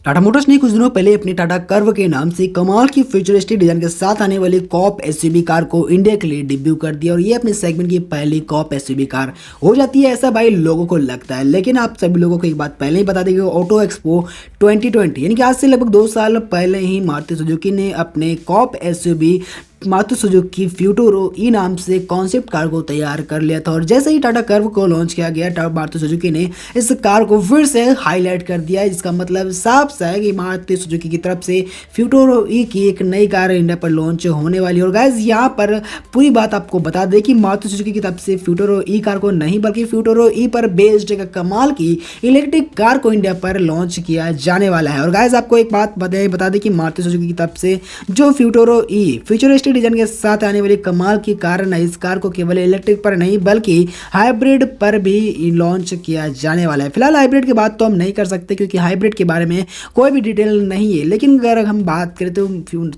Tata Motors ने कुछ दिनों पहले अपनी टाटा कर्व के नाम से कमाल की फ्यूचरिस्टिक डिजाइन के साथ आने वाली कॉप एसयूवी कार को इंडिया के लिए डिब्यू कर दिया और ये अपने सेगमेंट की पहली कॉप एसयूवी कार हो जाती है, ऐसा भाई लोगों को लगता है। लेकिन आप सभी लोगों को एक बात पहले ही बता देंगे, ऑटो एक्सपो 2020 यानी कि आज से लगभग 2 साल पहले ही मारुति सुजुकी ने अपने कॉप एसयूवी मारुति सुजुकी फ्यूटुरो ई नाम से कॉन्सेप्ट कार को तैयार कर लिया था और जैसे ही टाटा कर्व को लॉन्च किया गया, मारुति सुजुकी ने इस कार को फिर से हाईलाइट कर दिया है, जिसका मतलब साफ सा है कि मारुति सुजुकी की तरफ से फ्यूटुरो ई की एक नई कार इंडिया पर लॉन्च होने वाली है। और गाइस यहाँ पर पूरी बात आपको बता दें कि मारुति सुजुकी की तरफ से फ्यूटुरो ई कार को नहीं बल्कि फ्यूटुरो ई पर बेस्ड एक कमाल की इलेक्ट्रिक कार को इंडिया पर लॉन्च किया जाने वाला है। और गाइस आपको एक बात बता दें कि मारुति सुजुकी की तरफ से जो फ्यूटुरो ई फ्यूचरिस्टिक डिजाइन के साथ आने वाली कमाल की कार है, इस कार को केवल इलेक्ट्रिक पर नहीं बल्कि हाइब्रिड पर भी लॉन्च किया जाने वाला है। फिलहाल हाइब्रिड की बात तो हम नहीं कर सकते क्योंकि हाइब्रिड के बारे में कोई भी डिटेल नहीं है, लेकिन अगर हम बात करें तो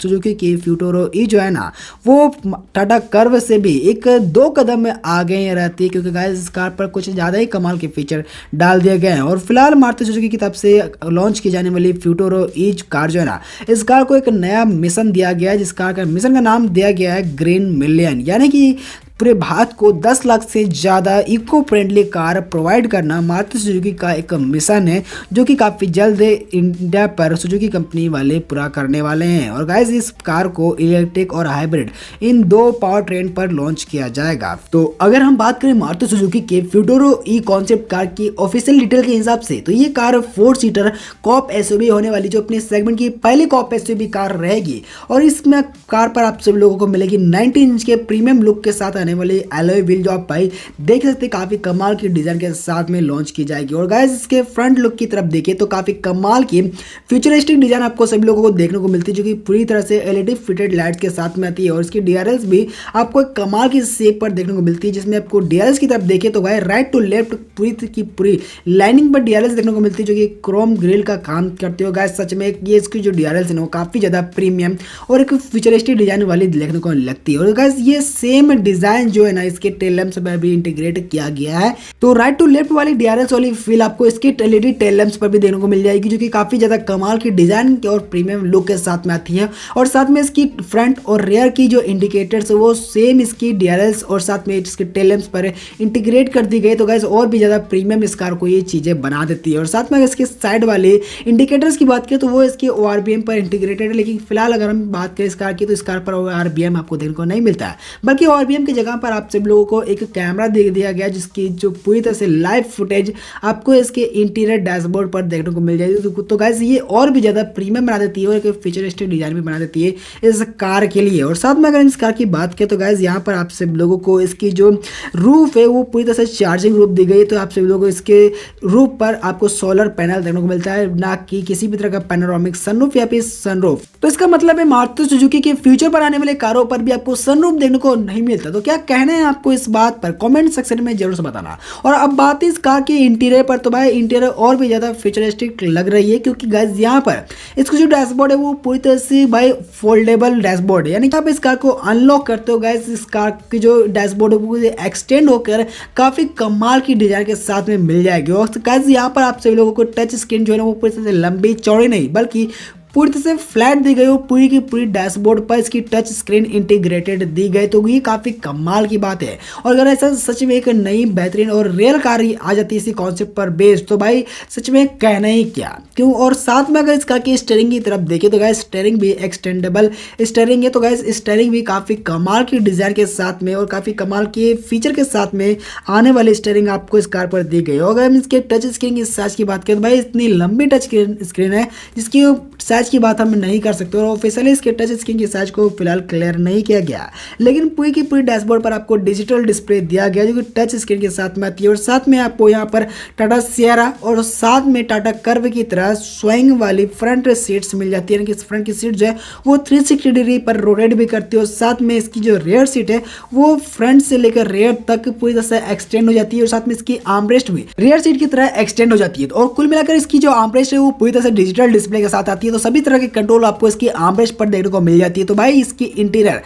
सुजुकी की फ्यूटुरो ई जो है ना, वो टाटा कर्व से भी 1-2 कदम आगे रहती है क्योंकि गाइस इस कार पर कुछ ज़्यादा ही कमाल के फीचर डाल दिए गए हैं। और फिलहाल मारुति सुजुकी की तरफ से लॉन्च की जाने वाली फ्यूटुरो ई कार जो है ना, इस कार को एक नया मिशन दिया गया है, जिस कार का मिशन का नाम दिया गया है ग्रीन मिलियन, यानी कि पूरे भारत को 10 लाख से ज़्यादा इको फ्रेंडली कार प्रोवाइड करना मारुति सुजुकी का एक मिशन है, जो कि काफ़ी जल्द इंडिया पर सुजुकी कंपनी वाले पूरा करने वाले हैं। और गाइस इस कार को इलेक्ट्रिक और हाइब्रिड इन 2 पावर ट्रेन पर लॉन्च किया जाएगा। तो अगर हम बात करें मारुति सुजुकी के फ्यूटुरो ई कॉन्सेप्ट कार की ऑफिशियल डिटेल के हिसाब से, तो ये कार 4 सीटर कॉप एसयूवी होने वाली, जो अपने सेगमेंट की पहली कॉप एसयूवी कार रहेगी। और इसमें कार पर आप सभी लोगों को मिलेगी 19 इंच के प्रीमियम लुक के साथ वाली एलॉय व्हील, जो आप भाई देख सकते हैं काफी कमाल की डिजाइन के साथ में लॉन्च की जाएगी। और गाइस इसके फ्रंट लुक की तरफ देखिए तो काफी कमाल की फ्यूचरिस्टिक डिजाइन आपको सभी लोगों को देखने को मिलती है, जो कि पूरी तरह से एलईडी फिटेड लाइट्स के साथ में आती है। और इसकी डीआरएल्स भी आपको एक कमाल की शेप पर देखने को मिलती है, जिसमें आपको डीआरएल्स की तरफ देखिए तो भाई राइट टू लेफ्ट पूरी लाइनिंग पर डीआरएल्स देखने को मिलती है, जो कि क्रोम ग्रिल का काम करती है। गाइस सच में ये इसकी जो डीआरएल्स है वो काफी ज्यादा प्रीमियम और एक फ्यूचरिस्टिक डिजाइन वाली देखने को लगती है। और गाइस ये सेम डिजाइन जो है ना, इसके टेल लैंप्स पर भी इंटीग्रेट किया गया है। तो राइट टू लेफ्ट वाली डीआरएल्स वाली फील आपको इसके एलईडी टेल लैंप्स पर भी देखने को मिल जाएगी, जो कि काफी ज्यादा कमाल की डिजाइन और प्रीमियम लुक के साथ में आती है। और साथ में इसकी फ्रंट और रेयर की जो इंडिकेटर्स है वो सेम इसकी डीआरएल्स और साथ में इसके टेल लैंप्स पर इंटीग्रेट कर दी गई, तो गाइस और भी ज्यादा प्रीमियम इस कार को ये चीजें बना देती है। और साथ में इसके साइड वाले इंडिकेटर्स की बात करें तो वो इसके ओआरबीएम पर इंटीग्रेटेड है, लेकिन फिलहाल अगर हम बात करें इस कार की तो इस कार पर ओआरबीएम आपको देखने को नहीं मिलता है, बल्कि ओआरबीएम की जगह पर आप सब लोगों को एक कैमरा दे दिया गया, जिसकी जो पूरी तरह से लाइव फुटेज आपको इसके इंटीरियर डैशबोर्ड पर देखने को मिल जाएगी। तो गाइस ये और भी ज्यादा प्रीमियम बना देती है और एक फ्यूचरिस्टिक डिजाइन भी बना देती है इस कार के लिए। और साथ में अगर इस कार की बात करें तो गाइस यहाँ पर आप सब लोगों को इसकी जो रूफ है वो पूरी तरह से चार्जिंग रूफ दी गई है, तो आप सब लोगों को इसके रूफ पर आपको सोलर पैनल देखने को मिलता है, ना कि किसी भी तरह का पैनोरामिक सनरूफ या फिर सनरूफ। तो इसका मतलब है मारुति सुजुकी के फ्यूचर पर आने वाले कारों पर भी आपको सनरूफ देखने को नहीं मिलता। तो क्या कहना है आपको इस बात पर कमेंट सेक्शन में जरूर से बताना। और अब बात इस कार के इंटीरियर पर, तो भाई इंटीरियर और भी ज्यादा फ्यूचरिस्टिक लग रही है, क्योंकि गाइस यहाँ पर इसका जो डैशबोर्ड है वो पूरी तरह से भाई फोल्डेबल डैशबोर्ड है, यानी कि आप इस कार को अनलॉक करते हो गाइस, इस कार की जो डैशबोर्ड है वो एक्सटेंड होकर काफी कमाल की डिजाइन के साथ में मिल जाएगी। और गाइस यहाँ पर आप सभी लोगों को टच स्क्रीन जो है ना वो पूरी तरह से लंबी चौड़ी नहीं बल्कि पूरी तरह से फ्लैट दी गई हो, पूरी की पूरी डैशबोर्ड पर इसकी टच स्क्रीन इंटीग्रेटेड दी गई, तो ये काफी कमाल की बात है। और अगर ऐसा सच में एक नई बेहतरीन और रियल कार ही आ जाती है इसी कॉन्सेप्ट पर बेस्ड, तो भाई सच में कहना ही क्या क्यों। और साथ में अगर इस कार की स्टीयरिंग की तरफ देखें तो गाइस स्टीयरिंग भी एक्सटेंडेबल स्टीयरिंग है, तो गाइस स्टीयरिंग भी काफी कमाल की डिजाइन के साथ में और काफी कमाल के फीचर के साथ में आने वाली स्टीयरिंग आपको इस कार पर दी गई। और अगर हम इसके टच स्क्रीन की साइज की बात करें तो भाई इतनी लंबी टच स्क्रीन है जिसकी साइज की बात हम नहीं कर सकते और ऑफिशियली इसके टच स्क्रीन की साइज को फिलहाल क्लियर नहीं किया गया, लेकिन पूरी की पूरी डैशबोर्ड पर आपको डिजिटल डिस्प्ले दिया गया जो कि टच स्क्रीन के साथ में आती है। और साथ में आपको यहाँ पर टाटा सियरा और साथ में टाटा कर्व की तरह स्विंग वाली फ्रंट सीट्स मिल जाती है, यानी कि फ्रंट की सीट जो है वो 360 डिग्री पर रोटेट भी करती है। और साथ में इसकी जो रेयर सीट है वो फ्रंट से लेकर रेयर तक पूरी तरह से एक्सटेंड हो जाती है और साथ में इसकी आर्मरेस्ट भी रेयर सीट की तरह एक्सटेंड हो जाती है। और कुल मिलाकर इसकी जो आर्मरेस्ट है वो पूरी तरह से डिजिटल डिस्प्ले के साथ आती है। तो सभी तरह के कंट्रोल आपको इसकी आर्मरेस्ट पर देखने को मिल जाती है। तो भाई इसकी इंटीरियर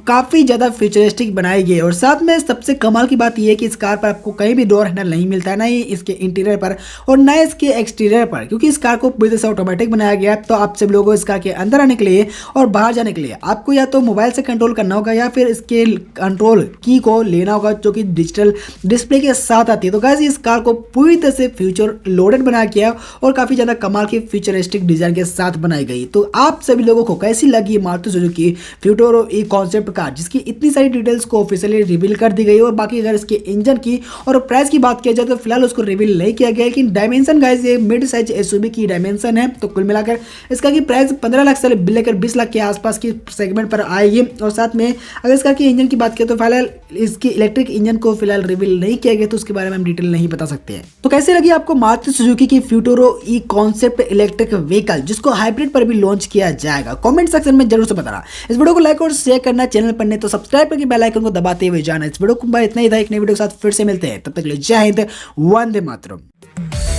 काफ़ी ज़्यादा फ्यूचरिस्टिक बनाई गई है और साथ में सबसे कमाल की बात यह है कि इस कार पर आपको कहीं भी डोर हैंडल नहीं मिलता है, ना ही इसके इंटीरियर पर और ना इसके एक्सटीरियर पर, क्योंकि इस कार को पूरी तरह से ऑटोमेटिक बनाया गया है। तो आप सब लोगों को इस कार के अंदर आने के लिए और बाहर जाने के लिए आपको या तो मोबाइल से कंट्रोल करना होगा या फिर इसके कंट्रोल की को लेना होगा जो कि डिजिटल डिस्प्ले के साथ आती है। तो गाइस इस कार को पूरी तरह से फ्यूचर लोडेड बनाया गया और काफ़ी ज़्यादा कमाल की फ्यूचरिस्टिक डिजाइन के साथ बनाई गई। तो आप सभी लोगों को कैसी लगी मारुति सुजुकी फ्यूटुरो ई कॉन्सेप्ट कार, जिसकी इतनी सारी डिटेल्स को ऑफिशियली रिवील कर दी गई। और बाकी अगर इसके इंजन की और प्राइस की बात किया जाए तो फिलहाल उसको रिवील नहीं किया गया, लेकिन डायमेंशन गाइस ये मिड साइज एसयूवी की डायमेंशन है। तो कुल मिलाकर इसका की प्राइस 15 लाख से लेकर 20 लाख के आसपास की सेगमेंट पर आएगी। और साथ में अगर इसका की इंजन की बात करें तो फिलहाल इसकी इलेक्ट्रिक इंजन को फिलहाल रिवील नहीं किया गया, तो उसके बारे में हम डिटेल नहीं बता सकते हैं। तो कैसे लगी आपको मारुति सुजुकी की फ्यूटुरो ई कॉन्सेप्ट इलेक्ट्रिक व्हीकल, जिसको हाइब्रिड पर भी लॉन्च किया जाएगा? कमेंट सेक्शन में जरूर से बताना। इस वीडियो को लाइक और शेयर करना, चैनल पर नहीं तो सब्सक्राइब करके बेल आइकन को दबाते हुए जाना। इस वीडियो को इतना ही था, एक नई वीडियो के साथ फिर से मिलते हैं, तब तक के लिए जय हिंद, वंदे मातरम।